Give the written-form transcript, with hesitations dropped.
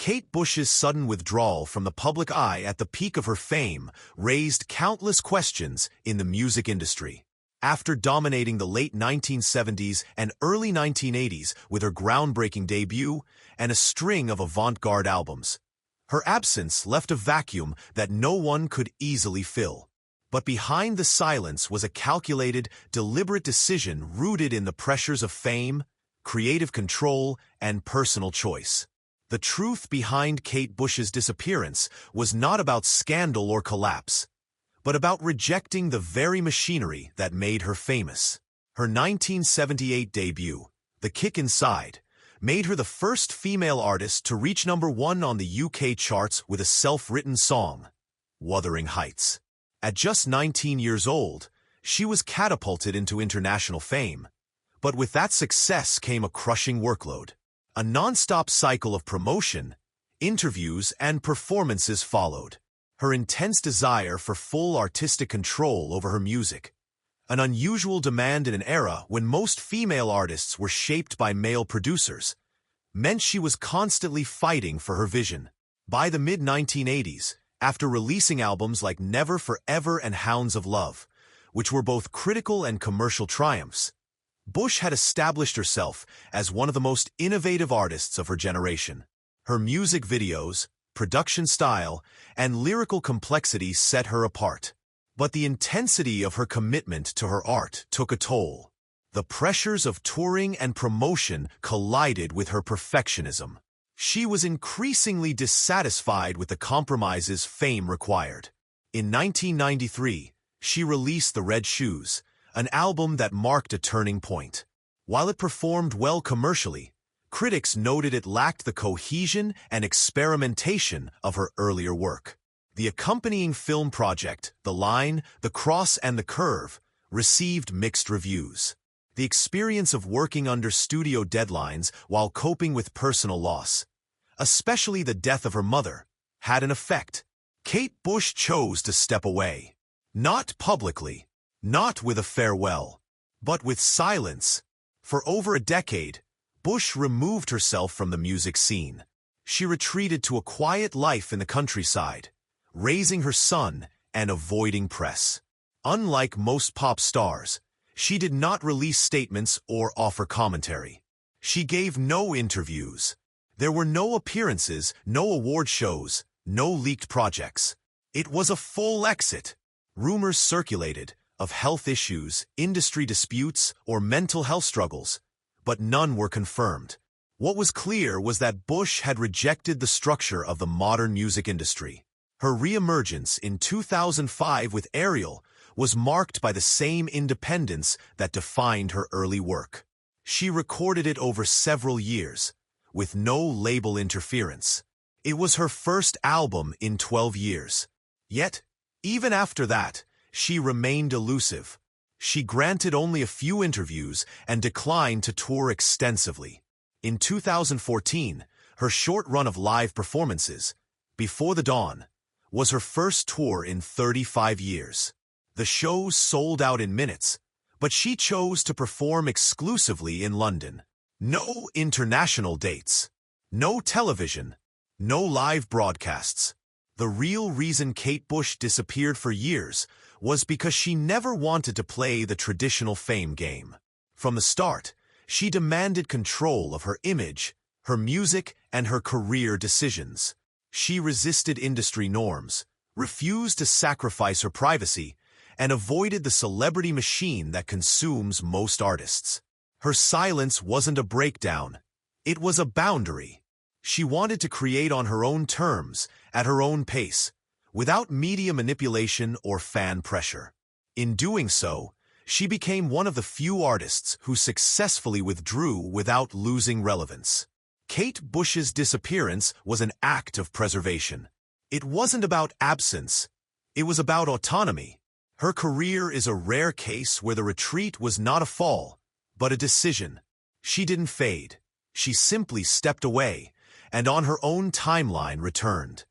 Kate Bush's sudden withdrawal from the public eye at the peak of her fame raised countless questions in the music industry. After dominating the late 1970s and early 1980s with her groundbreaking debut and a string of avant-garde albums, her absence left a vacuum that no one could easily fill. But behind the silence was a calculated, deliberate decision rooted in the pressures of fame, creative control, and personal choice. The truth behind Kate Bush's disappearance was not about scandal or collapse, but about rejecting the very machinery that made her famous. Her 1978 debut, The Kick Inside, made her the first female artist to reach #1 on the UK charts with a self-written song, Wuthering Heights. At just 19 years old, she was catapulted into international fame. But with that success came a crushing workload. A non-stop cycle of promotion, interviews, and performances followed. Her intense desire for full artistic control over her music, an unusual demand in an era when most female artists were shaped by male producers, meant she was constantly fighting for her vision. By the mid-1980s, after releasing albums like Never Forever and Hounds of Love, which were both critical and commercial triumphs, Bush had established herself as one of the most innovative artists of her generation. Her music videos, production style, and lyrical complexity set her apart. But the intensity of her commitment to her art took a toll. The pressures of touring and promotion collided with her perfectionism. She was increasingly dissatisfied with the compromises fame required. In 1993, she released The Red Shoes, an album that marked a turning point. While it performed well commercially, critics noted it lacked the cohesion and experimentation of her earlier work. The accompanying film project, The Line, The Cross and the Curve, received mixed reviews. The experience of working under studio deadlines while coping with personal loss, especially the death of her mother, had an effect. Kate Bush chose to step away. Not publicly, not with a farewell, but with silence. For over a decade, Bush removed herself from the music scene. She retreated to a quiet life in the countryside, raising her son and avoiding press. Unlike most pop stars, she did not release statements or offer commentary. She gave no interviews. There were no appearances, no award shows, no leaked projects. It was a full exit. Rumors circulated of health issues, industry disputes, or mental health struggles, but none were confirmed. What was clear was that Bush had rejected the structure of the modern music industry. Her reemergence in 2005 with Ariel was marked by the same independence that defined her early work. She recorded it over several years, with no label interference. It was her first album in 12 years. Yet, even after that, she remained elusive. She granted only a few interviews and declined to tour extensively. In 2014, her short run of live performances, Before the Dawn, was her first tour in 35 years. The shows sold out in minutes, but she chose to perform exclusively in London. No international dates, no television, no live broadcasts. The real reason Kate Bush disappeared for years was because she never wanted to play the traditional fame game. From the start, she demanded control of her image, her music, and her career decisions. She resisted industry norms, refused to sacrifice her privacy, and avoided the celebrity machine that consumes most artists. Her silence wasn't a breakdown. It was a boundary. She wanted to create on her own terms, at her own pace, without media manipulation or fan pressure. In doing so, she became one of the few artists who successfully withdrew without losing relevance. Kate Bush's disappearance was an act of preservation. It wasn't about absence. It was about autonomy. Her career is a rare case where the retreat was not a fall, but a decision. She didn't fade. She simply stepped away, and on her own timeline returned.